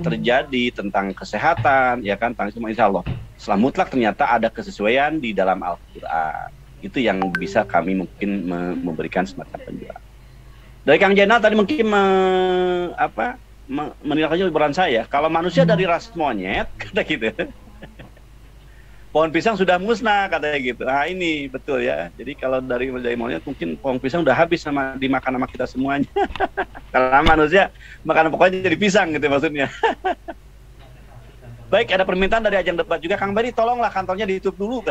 terjadi tentang kesehatan, ya kan, tentang semua, insya Allah. Setelah mutlak ternyata ada kesesuaian di dalam Al-Quran. Itu yang bisa kami mungkin memberikan semacam penjelasan. Dari Kang Jenal tadi mungkin menilai beran saya. Kalau manusia dari ras monyet, kata gitu. Pohon pisang sudah musnah katanya gitu. Nah ini betul ya. Jadi kalau dari monyet mungkin pohon pisang udah habis dimakan sama kita semuanya. Karena manusia makanan pokoknya jadi pisang gitu maksudnya. Baik, ada permintaan dari ajang debat juga, Kang Berry tolonglah kantornya ditutup dulu.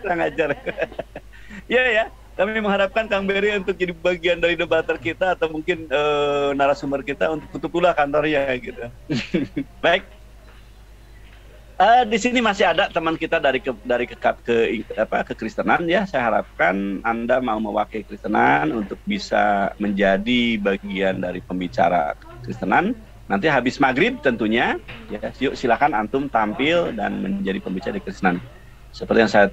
Kurang ajar. Ya. Kami mengharapkan Kang Berry untuk jadi bagian dari debater kita, atau mungkin narasumber kita untuk tutup dulu kantornya gitu. Baik. Di sini masih ada teman kita dari kekristenan ya. Saya harapkan Anda mau mewakili Kristenan untuk bisa menjadi bagian dari pembicara kekristenan. Nanti habis maghrib tentunya, ya, yuk silakan antum tampil dan menjadi pembicara di kekristenan. Seperti yang saya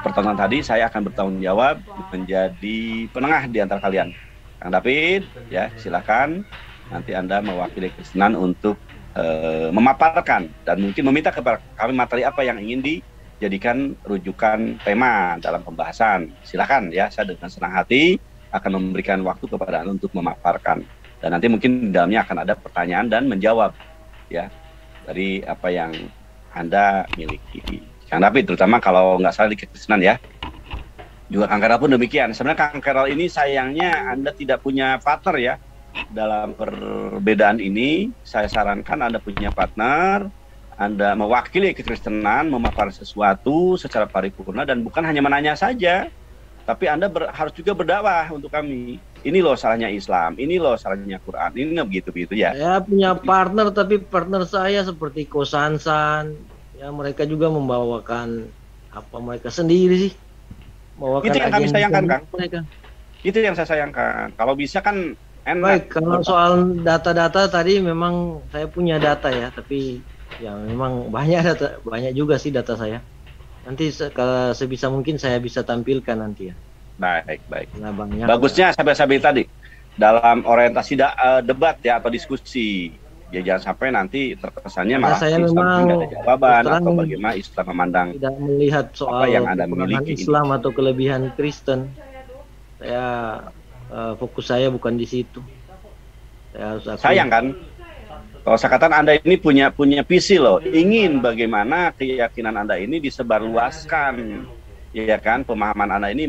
pertemuan tadi, saya akan bertanggung jawab menjadi penengah di antara kalian. Kang David, ya silakan nanti Anda mewakili kekristenan untuk memaparkan dan mungkin meminta kepada kami materi apa yang ingin dijadikan rujukan tema dalam pembahasan. Silakan ya, saya dengan senang hati akan memberikan waktu kepada Anda untuk memaparkan. Dan nanti mungkin di dalamnya akan ada pertanyaan dan menjawab ya dari apa yang Anda miliki. Kang David, terutama kalau nggak salah di kekristenan ya. Juga Kang Keral pun demikian. Sebenarnya Kang Keral ini sayangnya Anda tidak punya partner ya. Dalam perbedaan ini, saya sarankan Anda punya partner, Anda mewakili kekristenan, memaparkan sesuatu secara paripurna dan bukan hanya menanya saja, tapi Anda harus juga berdakwah untuk kami. Ini loh salahnya Islam, ini loh salahnya Quran, ini begitu ya. Saya punya partner, tapi partner saya seperti Kosansan, ya mereka juga membawakan apa mereka sendiri sih. Bawakan itu yang kami sayangkan, Kang. Mereka. Itu yang saya sayangkan. Kalau bisa kan enak. Baik, kalau soal data-data tadi memang saya punya data ya, tapi ya memang banyak juga sih data saya. Nanti sebisa mungkin saya bisa tampilkan nanti ya. Baik. Nah, banyak. Bagusnya sahabat-sahabat tadi dalam orientasi debat ya atau diskusi. Ya jangan sampai nanti terkesannya malah saya Islam memang tidak ada jawaban atau bagaimana Islam memandang tidak melihat soal apa yang Anda miliki Islam atau kelebihan Kristen. Saya fokus saya bukan di situ. Sayang kan? Kalau saya katakan Anda ini punya visi loh, ingin bagaimana keyakinan Anda ini disebarluaskan, ya kan? Pemahaman Anda ini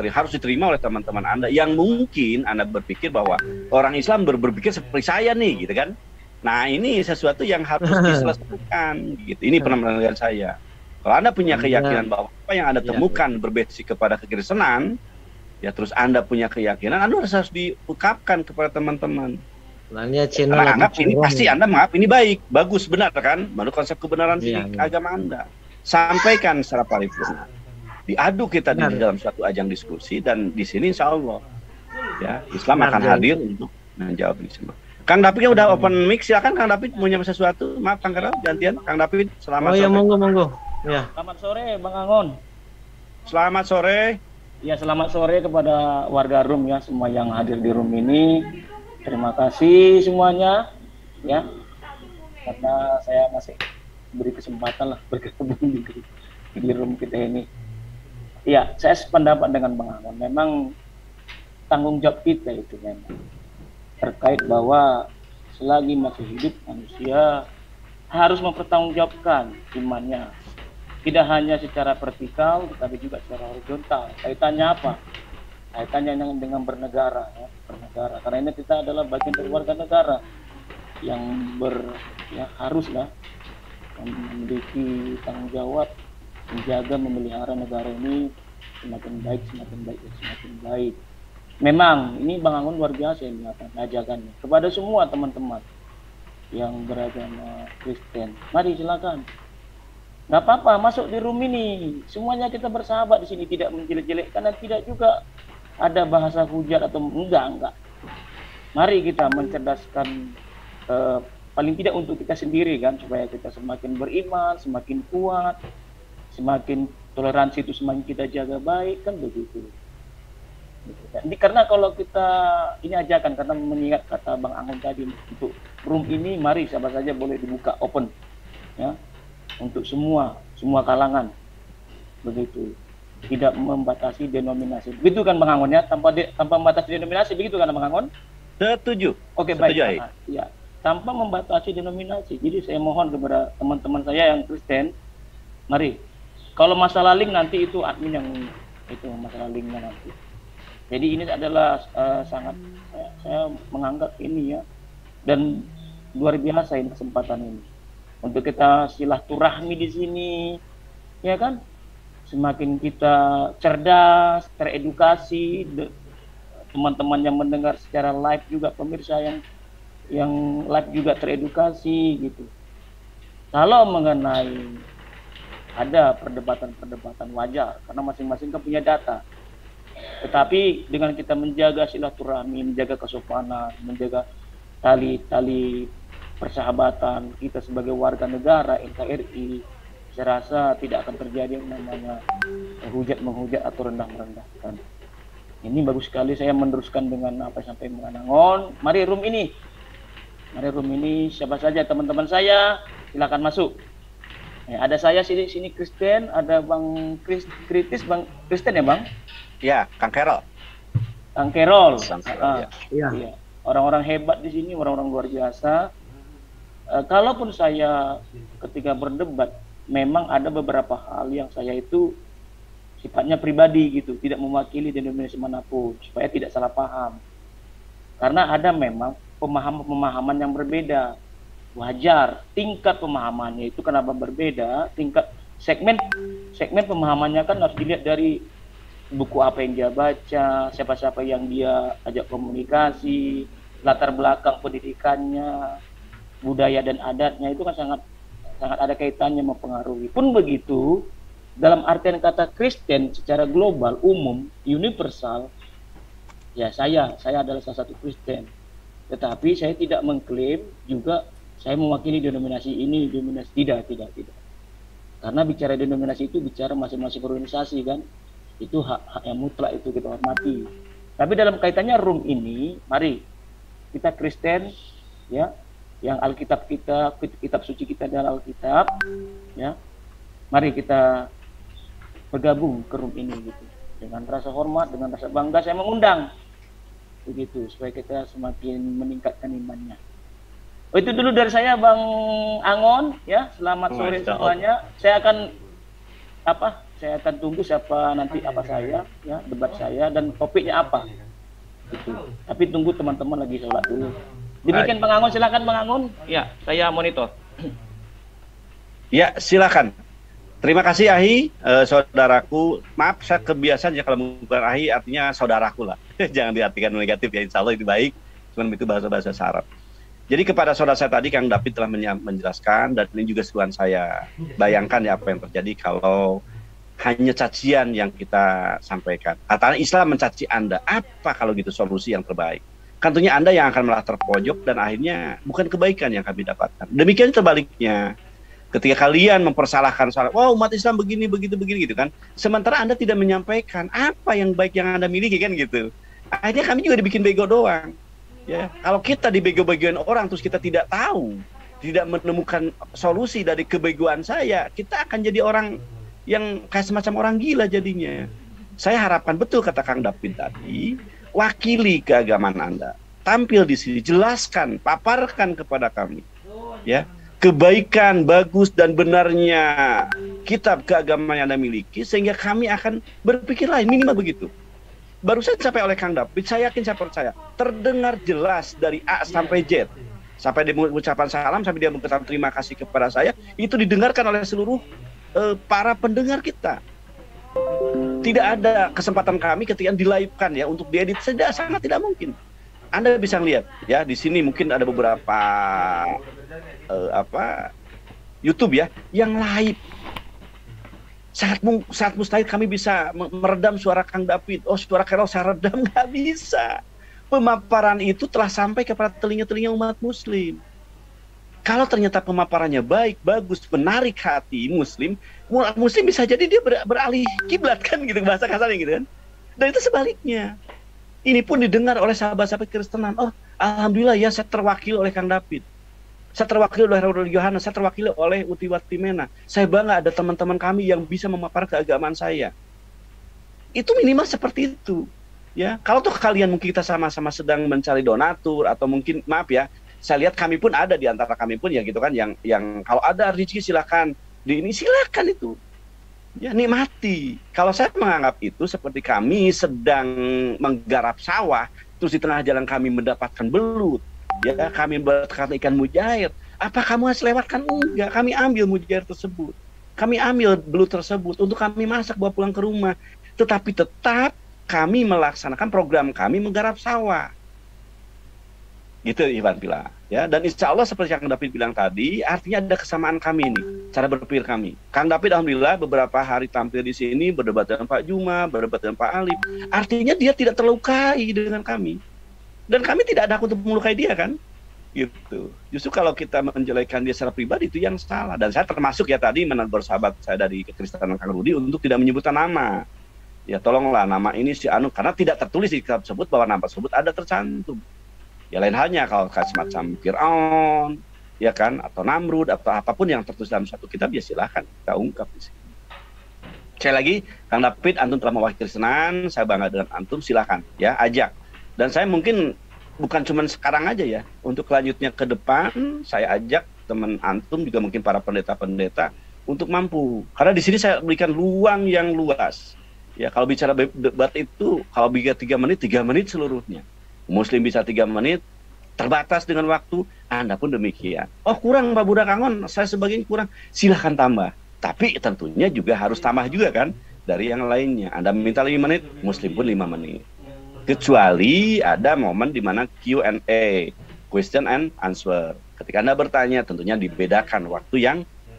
harus diterima oleh teman-teman Anda yang mungkin Anda berpikir bahwa orang Islam berpikir seperti saya nih, gitu kan? Nah ini sesuatu yang harus diselesaikan, gitu. Ini penampilan saya. Kalau Anda punya keyakinan bahwa apa yang Anda temukan berbasis kepada kekristenan, ya terus Anda punya keyakinan, Anda harus diungkapkan kepada teman-teman. Karena anggap ini pasti Anda menganggap ini baik, bagus, benar kan? Menurut konsep kebenaran agama Anda. Sampaikan secara paripurna. Diadu kita di dalam suatu ajang diskusi dan di sini insya Allah ya Islam akan hadir untuk menjawab ini semua. Kang David udah open mic, silakan Kang David mau nyampe sesuatu. Maaf Kang Keral, gantian. Kang David, selamat sore. Oh ya, monggo. Ya. Selamat sore Bang Angon. Selamat sore. Ya, selamat sore kepada warga room ya, semua yang hadir di room ini. Terima kasih semuanya ya, karena saya masih beri kesempatan lah bergabung di room kita ini. Ya, saya sependapat dengan Bang Angon. Memang tanggung jawab kita itu memang terkait bahwa selagi masih hidup manusia harus mempertanggungjawabkan imannya. Tidak hanya secara vertikal, tetapi juga secara horizontal. Kaitannya apa? Kaitannya dengan bernegara, ya, bernegara. Karena ini kita adalah bagian dari warga negara yang haruslah memiliki tanggung jawab menjaga, memelihara negara ini semakin baik. Memang ini Bang Angon luar biasa ini ajakannya kepada semua teman-teman yang beragama Kristen. Mari silakan. Nggak apa-apa masuk di room ini. Semuanya kita bersahabat di sini, tidak menjelek-jelekkan dan tidak juga ada bahasa hujat atau enggak. Mari kita mencerdaskan paling tidak untuk kita sendiri kan, supaya kita semakin beriman, semakin kuat, semakin toleransi itu semakin kita jaga baik kan begitu. Jadi karena kalau kita ini ajakan karena mengingat kata Bang Angon tadi untuk room ini mari siapa saja boleh dibuka open ya untuk semua kalangan begitu. Tidak membatasi denominasi. Begitu kan Bang Angon ya, tanpa membatasi denominasi, begitu kan Bang Angon? Setuju. Oke, baik. Ya, tanpa membatasi denominasi. Jadi saya mohon kepada teman-teman saya yang Kristen, mari. Kalau masalah link nanti itu admin yang itu masalah linknya nanti. Jadi ini adalah sangat saya menganggap ini ya, dan luar biasa ini kesempatan ini untuk kita silaturahmi di sini, ya kan? Semakin kita cerdas, teredukasi, teman-teman yang mendengar secara live juga, pemirsa yang live juga teredukasi gitu. Kalau mengenai ada perdebatan-perdebatan wajar, karena masing-masing kan punya data. Tetapi dengan kita menjaga silaturahmi, menjaga kesopanan, menjaga tali persahabatan kita sebagai warga negara NKRI, saya rasa tidak akan terjadi yang namanya menghujat atau rendah-merendahkan. Ini bagus sekali, saya meneruskan dengan apa yang sampai menganangon. Mari room ini siapa saja teman-teman saya, silakan masuk. Ya, ada saya sini Kristen, ada Bang Kritis, Bang Kristen ya Bang? Ya, Kang Kerol. Kang Kerol. Iya. Ya. Orang-orang hebat di sini, orang-orang luar biasa. Kalaupun saya ketika berdebat, memang ada beberapa hal yang saya itu sifatnya pribadi gitu, tidak mewakili denominasi manapun, supaya tidak salah paham. Karena ada memang pemahaman yang berbeda. Wajar, tingkat pemahamannya itu kenapa berbeda, tingkat segmen pemahamannya kan harus dilihat dari buku apa yang dia baca, siapa-siapa yang dia ajak komunikasi, latar belakang pendidikannya, budaya dan adatnya, itu kan sangat ada kaitannya, mempengaruhi. Pun begitu, dalam artian kata Kristen secara global, umum, universal, ya saya adalah salah satu Kristen. Tetapi saya tidak mengklaim juga saya mewakili denominasi ini, denominasi tidak. Karena bicara denominasi itu bicara masing-masing organisasi kan, itu hak yang mutlak, itu kita hormati. Tapi dalam kaitannya room ini, mari kita Kristen, ya, yang Alkitab kita, kitab suci kita adalah Alkitab, ya, mari kita bergabung ke room ini gitu, dengan rasa hormat, dengan rasa bangga saya mengundang, begitu, supaya kita semakin meningkatkan imannya. Oh, itu dulu dari saya Bang Angon, ya. Selamat sore semuanya. Saya akan tunggu siapa nanti saya, ya, debat saya dan topiknya apa. Gitu. Tapi tunggu teman-teman lagi sholat dulu. Demikian Bang Angon, silakan Bang Angon. Ya, saya monitor. Ya, silakan. Terima kasih Ahi, saudaraku. Maaf, saya kebiasaan ya kalau bukan Ahi artinya saudaraku lah. Jangan diartikan negatif ya, insya Allah itu baik. Cuman itu bahasa syarat. Jadi kepada saudara saya tadi, Kang David telah menjelaskan, dan ini juga seruan saya. Bayangkan ya apa yang terjadi kalau hanya cacian yang kita sampaikan. Artinya Islam mencaci Anda. Apa kalau gitu solusi yang terbaik? Kan tentunya Anda yang akan malah terpojok dan akhirnya bukan kebaikan yang kami dapatkan. Demikian terbaliknya. Ketika kalian mempersalahkan soal, wah umat Islam begini gitu kan. Sementara Anda tidak menyampaikan apa yang baik yang Anda miliki kan gitu. Akhirnya kami juga dibikin bego doang. Ya, kalau kita dibego-begoin orang terus kita tidak tahu, tidak menemukan solusi dari kebegoan saya, kita akan jadi orang yang kayak semacam orang gila jadinya. Saya harapkan betul kata Kang David tadi, wakili keagamaan Anda, tampil di sini, jelaskan, paparkan kepada kami, ya, kebaikan, bagus dan benarnya kitab keagamaan yang Anda miliki, sehingga kami akan berpikir lain, minimal begitu. Baru saja sampai oleh Kang David, saya yakin, saya percaya, terdengar jelas dari A sampai Z. Sampai dia mengucapkan salam, sampai dia mengucapkan terima kasih kepada saya, itu didengarkan oleh seluruh para pendengar kita. Tidak ada kesempatan kami ketika di-live-kan ya, untuk diedit, sangat tidak mungkin. Anda bisa lihat ya, di sini mungkin ada beberapa YouTube ya, yang live. Sangat mustahil kami bisa meredam suara Kang David. Oh, suara Kerol saya redam, nggak bisa. Pemaparan itu telah sampai kepada telinga-telinga umat muslim. Kalau ternyata pemaparannya baik, bagus, menarik hati muslim, umat muslim bisa jadi dia beralih kiblat kan gitu, bahasa kasarnya gitu kan. Dan itu sebaliknya. Ini pun didengar oleh sahabat-sahabat Kristenan. Oh, alhamdulillah ya, saya terwakili oleh Kang David. Saya terwakili oleh Raul Yohanes, saya terwakili oleh Uti Watimena. Saya bangga ada teman-teman kami yang bisa memaparkan keagamaan saya. Itu minimal seperti itu. Ya, kalau tuh kalian mungkin kita sama-sama sedang mencari donatur atau mungkin maaf ya, saya lihat kami pun ada di antara kami pun ya gitu kan, yang kalau ada rezeki silakan silakan itu. Ya, nikmati. Kalau saya menganggap itu seperti kami sedang menggarap sawah, terus di tengah jalan kami mendapatkan belut. Ya, kami mendapatkan ikan mujair. Apa kamu harus lewatkan? Enggak, kami ambil mujair tersebut. Kami ambil belut tersebut untuk kami masak bawa pulang ke rumah. Tetapi tetap kami melaksanakan program kami menggarap sawah. Gitu Ivan bilang. Ya, dan insya Allah seperti yang Kang David bilang tadi, artinya ada kesamaan kami ini, cara berpikir kami. Kang David alhamdulillah beberapa hari tampil di sini, berdebat dengan Pak Juma, berdebat dengan Pak Alif. Artinya dia tidak terlukai dengan kami. Dan kami tidak ada untuk melukai dia kan. gitu. Justru kalau kita menjelekan dia secara pribadi itu yang salah. Dan saya termasuk ya tadi menegur sahabat saya dari kekristenan Kang Rudi untuk tidak menyebutkan nama. Ya tolonglah nama ini si Anu, karena tidak tertulis di kitab tersebut bahwa nama tersebut ada tercantum. Ya lain halnya kalau semacam Fir'aun, ya kan, atau Namrud atau apapun yang tertulis dalam satu kitab, ya silahkan kita ungkap di sini. Sekali lagi, Kang David, antum telah mewakili Kristenan, saya bangga dengan antum, silahkan ya ajak. Dan saya mungkin bukan cuma sekarang aja ya, untuk selanjutnya ke depan saya ajak teman antum juga mungkin para pendeta-pendeta untuk mampu, karena di sini saya berikan ruang yang luas. Ya kalau bicara debat itu, kalau bicara 3 menit, 3 menit seluruhnya. Muslim bisa 3 menit, terbatas dengan waktu, Anda pun demikian. Oh kurang Pak Budak Angon, saya sebagian kurang, silahkan tambah. Tapi tentunya juga harus tambah juga kan dari yang lainnya. Anda minta 5 menit, Muslim pun 5 menit. Kecuali ada momen di mana Q&A, question and answer. Ketika Anda bertanya, tentunya dibedakan waktu yang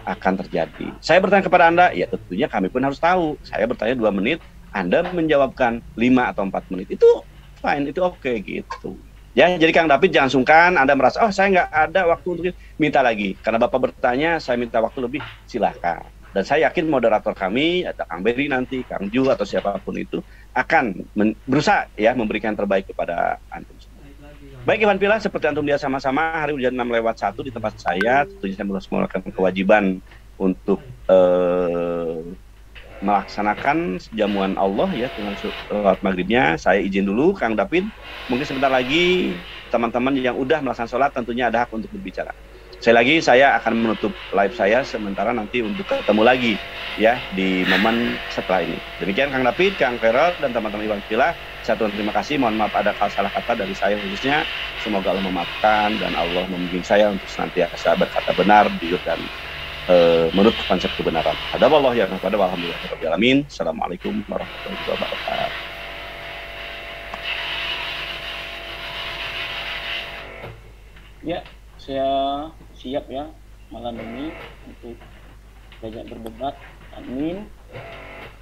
akan terjadi. Saya bertanya kepada Anda, ya tentunya kami pun harus tahu. Saya bertanya 2 menit, Anda menjawabkan 5 atau 4 menit. Itu fine, itu oke gitu. Ya, jadi Kang David jangan sungkan, Anda merasa, oh saya nggak ada waktu untuk itu, minta lagi. Karena Bapak bertanya, saya minta waktu lebih, silahkan. Dan saya yakin moderator kami, ada Kang Beri nanti, Kang Ju, atau siapapun itu, akan berusaha ya memberikan yang terbaik kepada antum. Baik Iwan Pila, seperti antum lihat sama-sama, hari ujian 6:01 di tempat saya, tentunya saya melakukan kewajiban untuk melaksanakan jamuan Allah ya dengan sholat maghribnya. Saya izin dulu Kang David, mungkin sebentar lagi teman-teman yang udah melaksanakan sholat tentunya ada hak untuk berbicara. Sekali lagi saya akan menutup live saya sementara nanti untuk ketemu lagi ya di momen setelah ini. Demikian Kang David, Kang Ferol, dan teman-teman Iwan Pila. Saya terima kasih, mohon maaf ada salah kata dari saya khususnya. Semoga Allah memaafkan dan Allah membimbing saya untuk senantiasa berkata benar, jujur dan menurut konsep kebenaran. Ada wallahu ya kepada walhamdulillahirabbil alamin. Assalamualaikum warahmatullahi wabarakatuh. Ya, saya siap ya malam ini untuk diajak berdebat. Amin.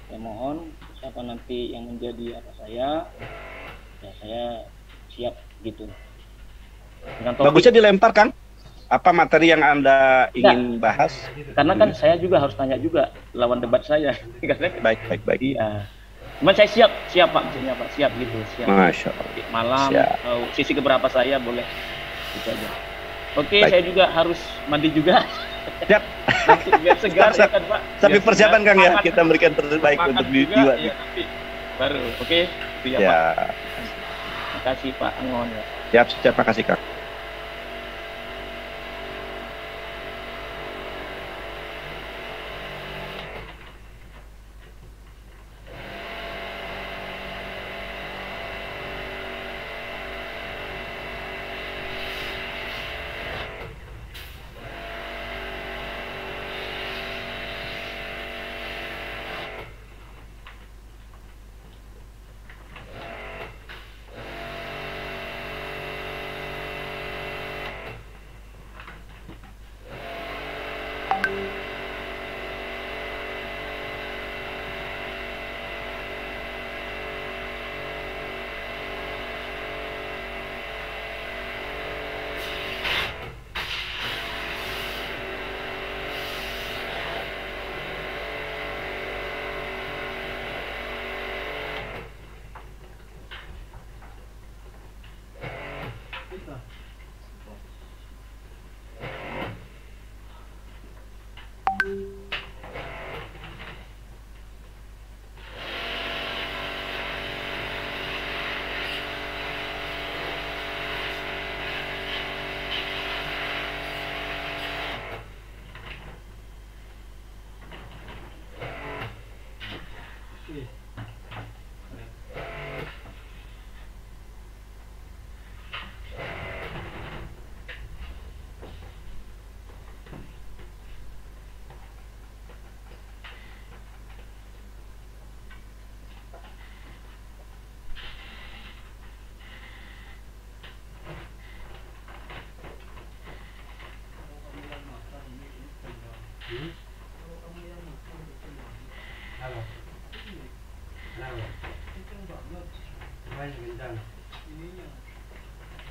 Saya mohon siapa nanti yang menjadi apa saya, ya saya siap gitu. Bagusnya dilempar Kang. Apa materi yang Anda ingin bahas? Karena kan saya juga harus tanya juga lawan debat saya. Baik. Iya. Cuma saya siap Pak, siap gitu, siap. Masya Allah. Malam atau sisi keberapa saya boleh gitu aja. Oke, saya juga harus mandi juga. Siap. Nanti biar segar ya kan Pak. Tapi persiapan Kang ya, kita memberikan terbaik untuk jiwa. Ya, nanti baru. Oke, itu ya Pak. Terima kasih Pak Angon ya. Siap, terima kasih Kang.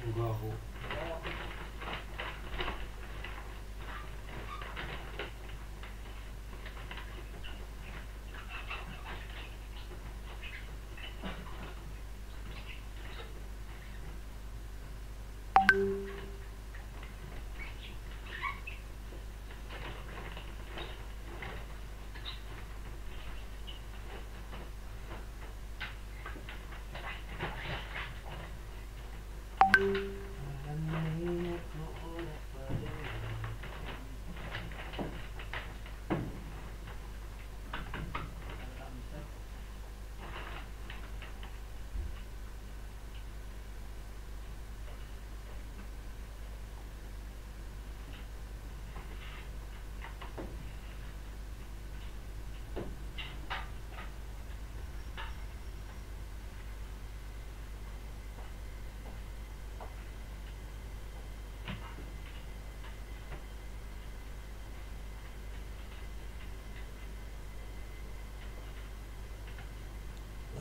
Enggak, Bu.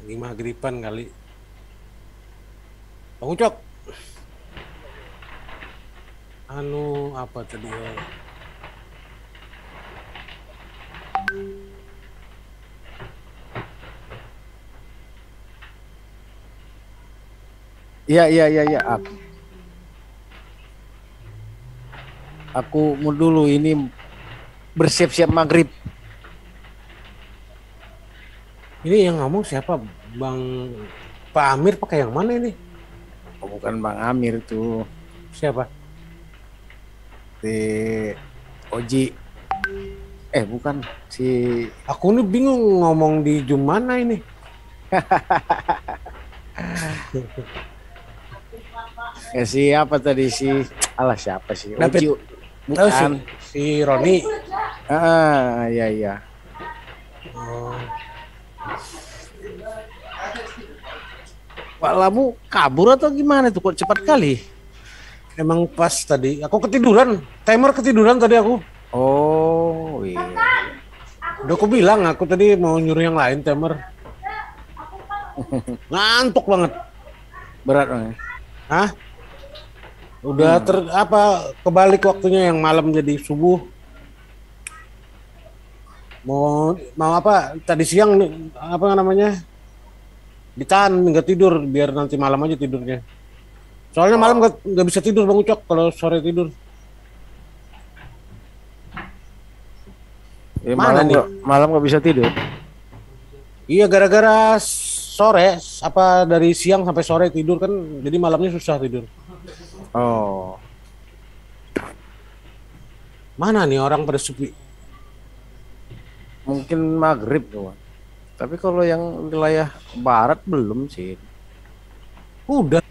Lagi maghriban kali. Bang Ucok. Apa tadi ya? Iya. Aku mau dulu ini bersiap-siap maghrib. Ini yang ngomong siapa? Bang Pak Amir pakai yang mana ini? Oh, bukan Bang Amir tuh. Siapa? Si Oji. Bukan si. Aku ini bingung ngomong di Zoom mana ini. Siapa tadi si? Alah siapa sih? Oji. Bukan. Si Roni. Iya. Oh. Pak Lamu kabur atau gimana tuh? Kok cepat kali? Emang pas tadi aku ketiduran, timer ketiduran tadi aku. Oh iya. Udah aku bilang aku tadi mau nyuruh yang lain timer. Ngantuk banget. Berat banget. Hah? Udah kebalik waktunya yang malam jadi subuh. Mau apa? Tadi siang apa namanya? Ditahan nggak tidur biar nanti malam aja tidurnya. Soalnya malam nggak bisa tidur Bang Ucok kalau sore tidur. Mana nih? Malam nggak bisa tidur? Iya gara-gara sore dari siang sampai sore tidur kan jadi malamnya susah tidur. Oh. Mana nih orang pada sepi? Mungkin maghrib tuh. Tapi kalau yang wilayah barat belum sih. Udah.